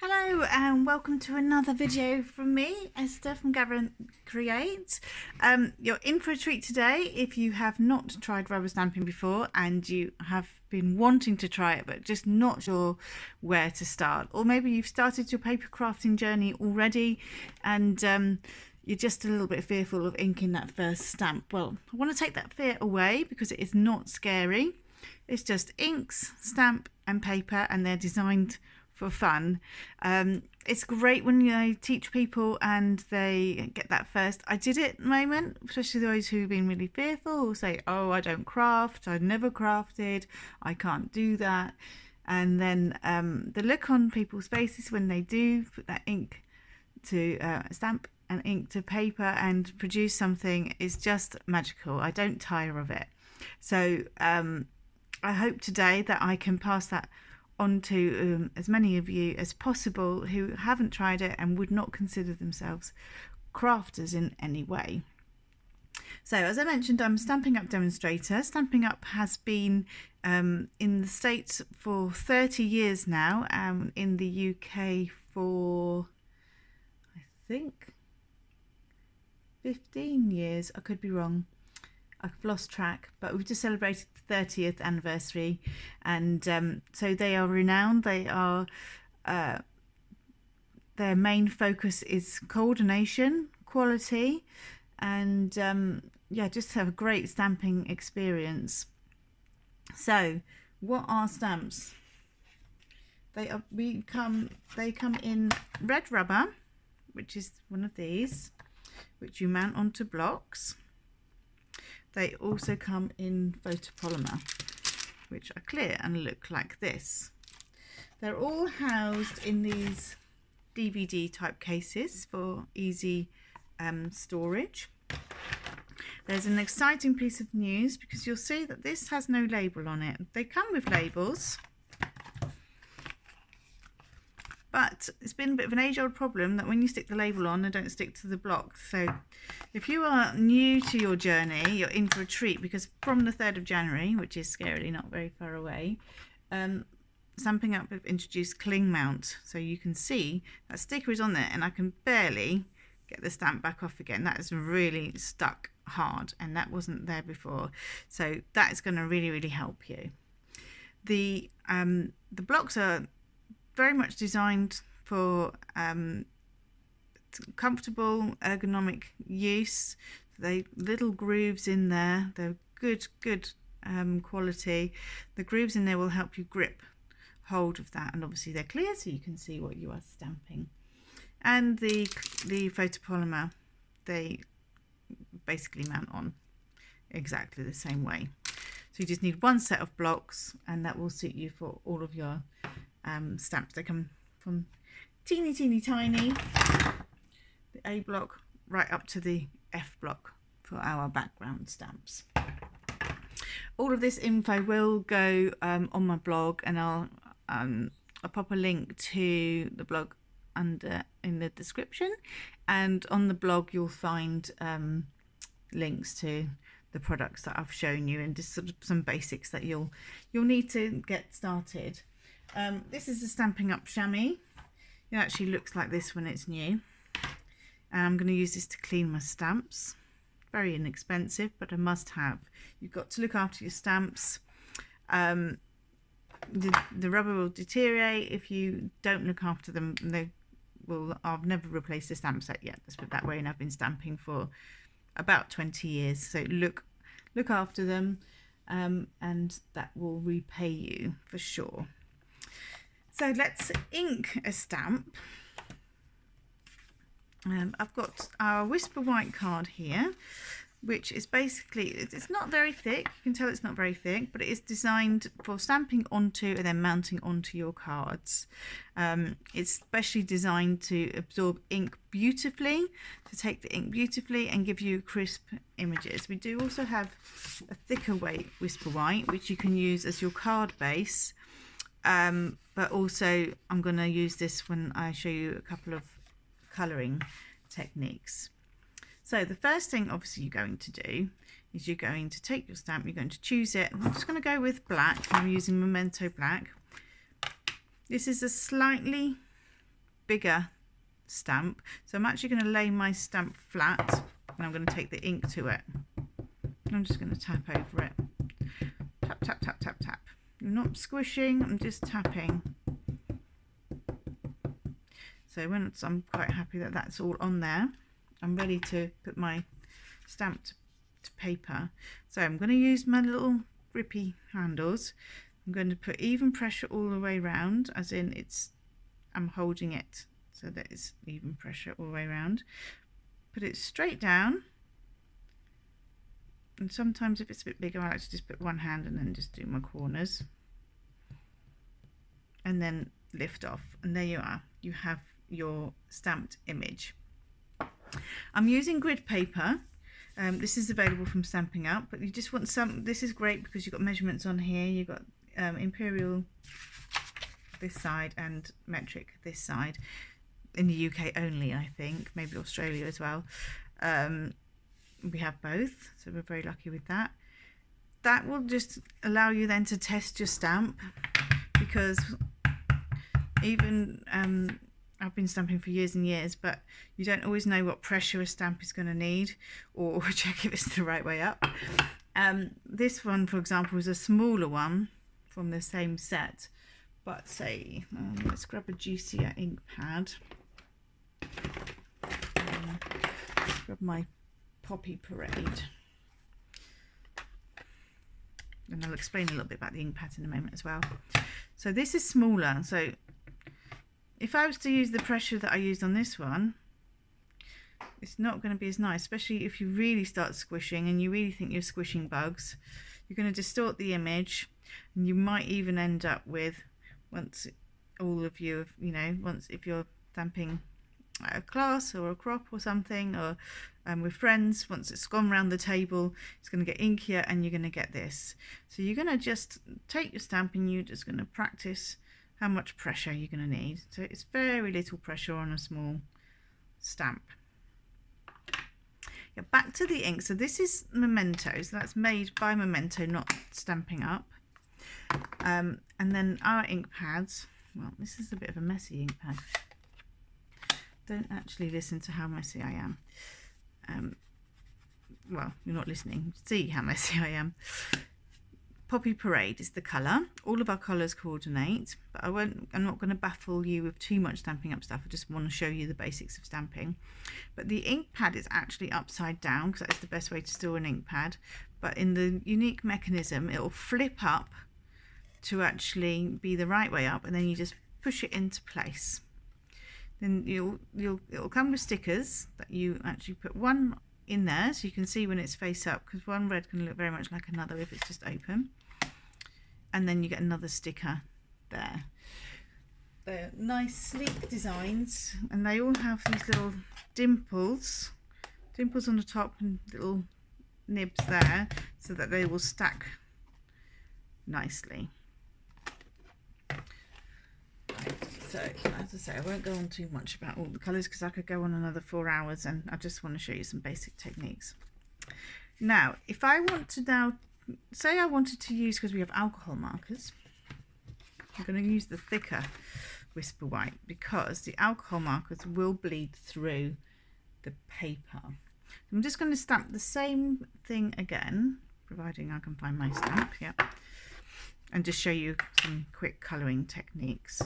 Hello and welcome to another video from me, Esther from Gather and Create. You're in for a treat today if you have not tried rubber stamping before and you have been wanting to try it but just not sure where to start, or maybe you've started your paper crafting journey already and you're just a little bit fearful of inking that first stamp. Well, I want to take that fear away because it is not scary. It's just inks, stamp and paper, and they're designed for fun. It's great when you teach people and they get that first I did it moment, especially those who've been really fearful or say, oh, I don't craft, I've never crafted, I can't do that. And then the look on people's faces when they do put that ink to stamp and ink to paper and produce something is just magical. I don't tire of it. So I hope today that I can pass that on to as many of you as possible who haven't tried it and would not consider themselves crafters in any way. So as I mentioned, I'm a Stampin' Up demonstrator. Stampin' Up has been in the States for 30 years now, in the UK for I think 15 years, I could be wrong. I've lost track, but we've just celebrated the 30th anniversary, and so they are renowned. They are their main focus is coordination, quality, and yeah, just have a great stamping experience. So, what are stamps? They come in red rubber, which is one of these, which you mount onto blocks. They also come in photopolymer, which are clear and look like this. They're all housed in these DVD type cases for easy storage. There's an exciting piece of news because you'll see that this has no label on it. They come with labels, but it's been a bit of an age-old problem that when you stick the label on, they don't stick to the block. So if you are new to your journey, you're in for a treat, because from the 3rd of January, which is scarily not very far away, Stampin' Up have introduced Cling Mount. So you can see that sticker is on there and I can barely get the stamp back off again. That is really stuck hard and that wasn't there before. So that is going to really, really help you. The blocks are very much designed for comfortable ergonomic use. They little grooves in there, they're good quality. The grooves in there will help you grip hold of that, and obviously they're clear so you can see what you are stamping. And the photopolymer, they basically mount on exactly the same way. So you just need one set of blocks and that will suit you for all of your stamps. They come from teeny tiny, the A block, right up to the F block for our background stamps. All of this info will go on my blog, and I'll pop a link to the blog under in the description, and on the blog you'll find links to the products that I've shown you and just some basics that you'll need to get started. This is the Stampin' Up chamois. It actually looks like this when it's new. And I'm going to use this to clean my stamps. Very inexpensive, but a must-have. You've got to look after your stamps. The rubber will deteriorate if you don't look after them. I've never replaced a stamp set yet, let's put it that way, and I've been stamping for about 20 years. So look after them, and that will repay you for sure. So let's ink a stamp. I've got our Whisper White card here, which is basically, it's not very thick, you can tell it's not very thick, but it is designed for stamping onto and then mounting onto your cards. It's specially designed to absorb ink beautifully, to take the ink beautifully and give you crisp images. We do also have a thicker weight Whisper White, which you can use as your card base, but also I'm going to use this when I show you a couple of colouring techniques. So the first thing obviously you're going to do is you're going to take your stamp, you're going to choose it. I'm just going to go with black. I'm using Memento Black. This is a slightly bigger stamp. So I'm actually going to lay my stamp flat and I'm going to take the ink to it. I'm just going to tap over it. Tap, tap, tap, tap, tap. I'm not squishing, I'm just tapping. So once I'm quite happy that that's all on there, I'm ready to put my stamp to paper. So I'm going to use my little grippy handles. I'm going to put even pressure all the way around, as in I'm holding it so that it's even pressure all the way around. Put it straight down, and sometimes if it's a bit bigger I like to just put one hand and then just do my corners and then lift off, and there you are, you have your stamped image. I'm using grid paper. This is available from Stampin' Up, but you just want some. This is great because you've got measurements on here. You've got Imperial this side and metric this side. In the UK only, I think, maybe Australia as well. We have both, so we're very lucky with that. That will just allow you then to test your stamp, because even I've been stamping for years and years, but you don't always know what pressure a stamp is going to need, or check if it's the right way up. This one, for example, is a smaller one from the same set, but say, let's grab a juicier ink pad. Grab my Poppy Parade. And I'll explain a little bit about the ink pads in a moment as well. So this is smaller, so if I was to use the pressure that I used on this one, it's not going to be as nice, especially if you really start squishing and you really think you're squishing bugs. You're going to distort the image, and you might even end up with, once all of you, once if you're stamping at a class or a crop or something, or with friends, once it's gone around the table, it's going to get inkier and you're going to get this. So you're going to just take your stamp and you're just going to practice how much pressure you're going to need. So it's very little pressure on a small stamp. Yeah, back to the ink. So this is Memento, so that's made by Memento, not Stampin' Up. And then our ink pads, well, this is a bit of a messy ink pad. Don't actually listen to how messy I am. Well, you're not listening, see how messy I am. Poppy Parade is the colour. All of our colours coordinate, but I'm not going to baffle you with too much Stampin' Up stuff. I just want to show you the basics of stamping. But the ink pad is actually upside down, because that's the best way to store an ink pad. But in the unique mechanism, it will flip up to actually be the right way up, and then you just push it into place. Then it'll come with stickers that you actually put one in there, so you can see when it's face up, because one red can look very much like another if it's just open. And then you get another sticker there. They're nice sleek designs, and they all have these little dimples on the top and little nibs there, so that they will stack nicely. So, as I say, I won't go on too much about all the colours, because I could go on another 4 hours, and I just want to show you some basic techniques. Now, if I want to now, say I wanted to use, because we have alcohol markers, I'm going to use the thicker Whisper White, because the alcohol markers will bleed through the paper. I'm just going to stamp the same thing again, providing I can find my stamp, yeah, and just show you some quick colouring techniques.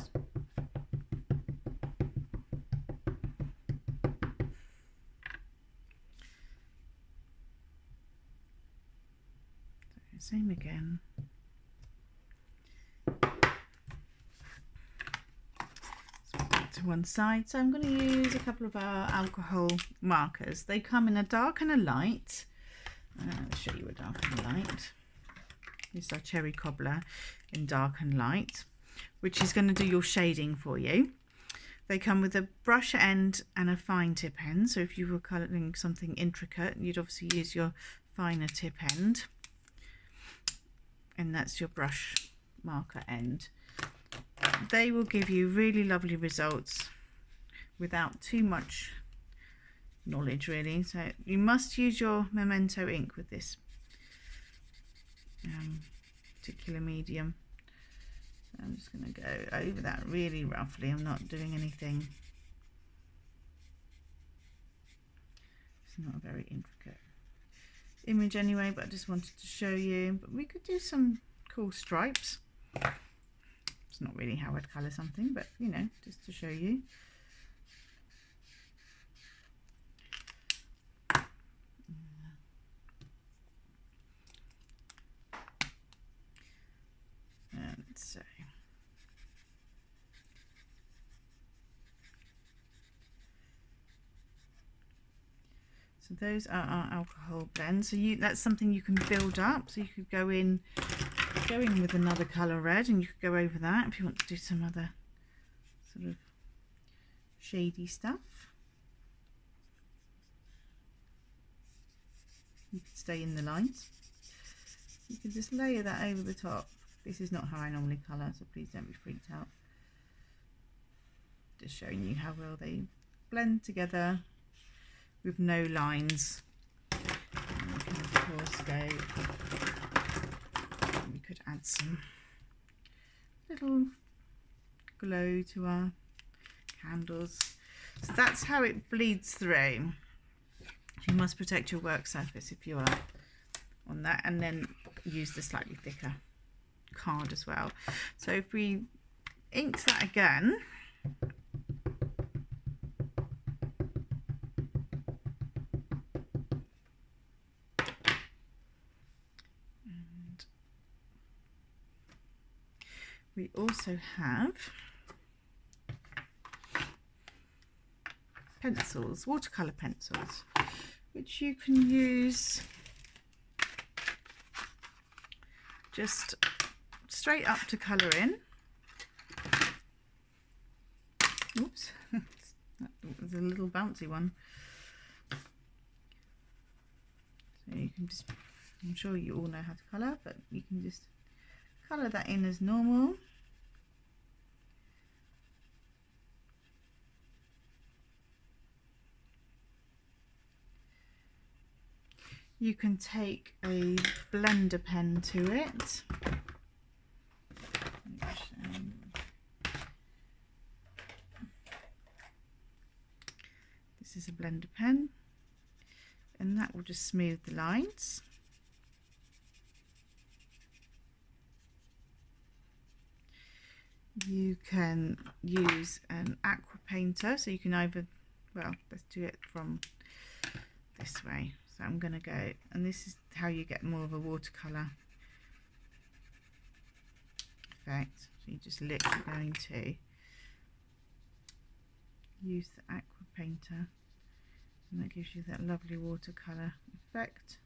Same again. So back to one side. So I'm going to use a couple of our alcohol markers. They come in a dark and a light. I'll show you a dark and light. This is our Cherry Cobbler in dark and light, which is going to do your shading for you. They come with a brush end and a fine tip end. So if you were colouring something intricate, you'd obviously use your finer tip end. And that's your brush marker end. They will give you really lovely results without too much knowledge, really. So you must use your Memento ink with this particular medium. So I'm just going to go over that really roughly. I'm not doing anything. It's not a very intricate image anyway, but I just wanted to show you. But we could do some cool stripes. It's not really how I'd colour something, but you know, just to show you. And so those are our alcohol blends. So that's something you can build up. So you could go in with another colour red, and you could go over that if you want to do some other sort of shady stuff. You could stay in the lines. You can just layer that over the top. This is not how I normally colour, so please don't be freaked out. Just showing you how well they blend together with no lines. And we can of course go, we could add some little glow to our candles. So that's how it bleeds through. You must protect your work surface if you are on that, and then use the slightly thicker card as well. So if we inked that again, and we also have pencils, watercolor pencils, which you can use just straight up to colour in. Oops, that was a little bouncy one. So you can just, I'm sure you all know how to colour, but you can just colour that in as normal. You can take a blender pen to it. This is a blender pen, and that will just smooth the lines. You can use an aqua painter, so you can either, well, let's do it from this way. So I'm going to go, and this is how you get more of a watercolour effect. So you just literally going to use the aqua painter, and that gives you that lovely watercolour effect.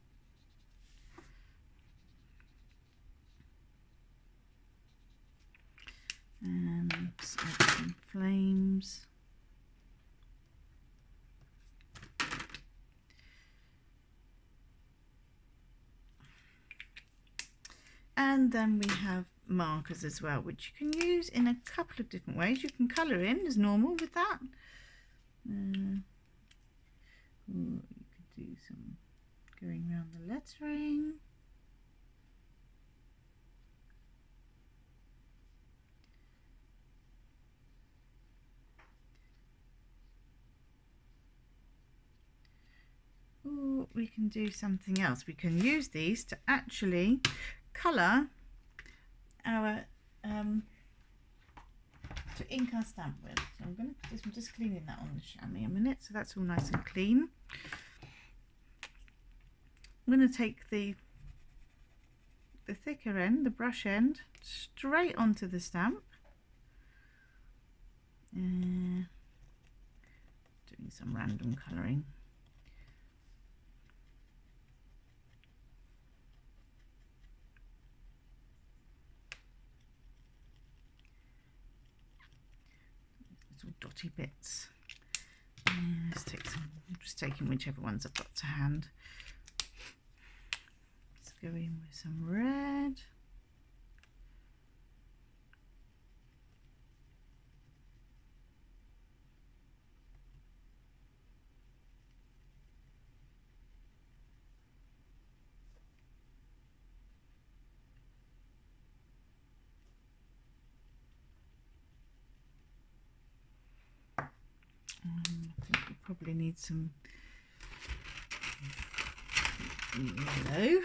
And let's add some flames. And then we have markers as well, which you can use in a couple of different ways. You can colour in as normal with that. You could do some going around the lettering. Or we can do something else. We can use these to actually colour our to ink our stamp with. So I'm just cleaning that on the chamois a minute, so that's all nice and clean. I'm going to take the thicker end, the brush end, straight onto the stamp. Doing some random colouring. Little dotty bits. Let's take some. I'm just taking whichever ones I've got to hand. Let's go in with some red. I think we probably need some yellow.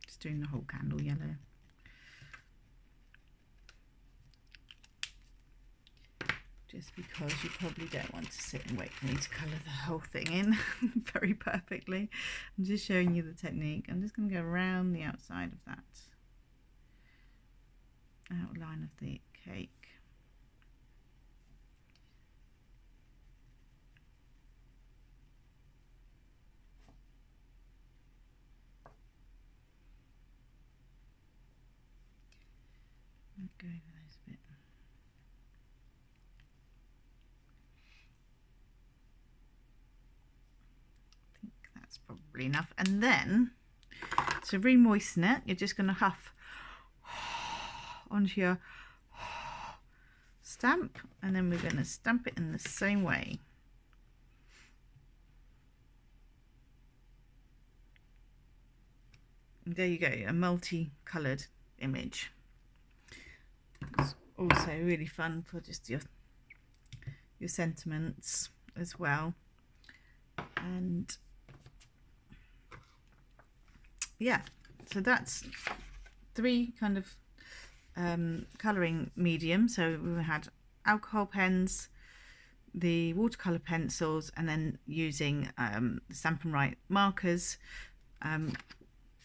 Just doing the whole candle yellow. Just because you probably don't want to sit and wait for me to colour the whole thing in very perfectly. I'm just showing you the technique. I'm just going to go around the outside of that outline of the cake. Go over those a bit. I think that's probably enough. And then to re-moisten it, you're just going to huff onto your stamp, and then we're going to stamp it in the same way. And there you go, a multi-coloured image. It's also really fun for just your sentiments as well. And yeah, so that's 3 kind of colouring mediums. So we had alcohol pens, the watercolour pencils, and then using the Stampin' Write markers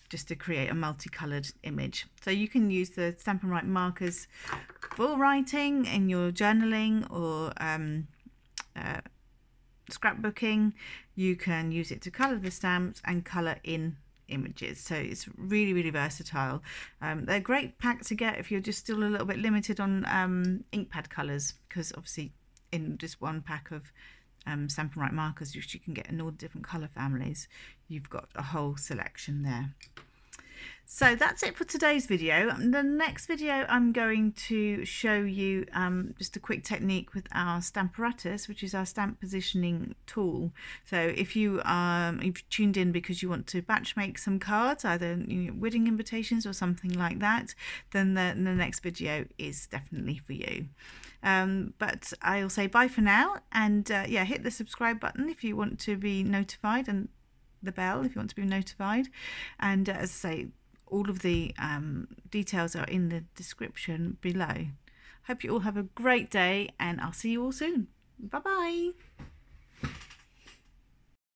just to create a multicoloured image. So you can use the Stampin' Write markers for writing in your journaling or scrapbooking. You can use it to colour the stamps and colour in images, so it's really, really versatile. They're a great pack to get if you're just still a little bit limited on ink pad colours, because obviously in just one pack of Stampin' Write markers, which you can get in all different colour families, you've got a whole selection there. So that's it for today's video. The next video I'm going to show you just a quick technique with our Stamparatus, which is our stamp positioning tool. So if you've tuned in because you want to batch make some cards, either wedding invitations or something like that, then the next video is definitely for you. But I'll say bye for now, and yeah, hit the subscribe button if you want to be notified, and the bell if you want to be notified. And as I say, all of the details are in the description below. Hope you all have a great day, and I'll see you all soon. Bye bye.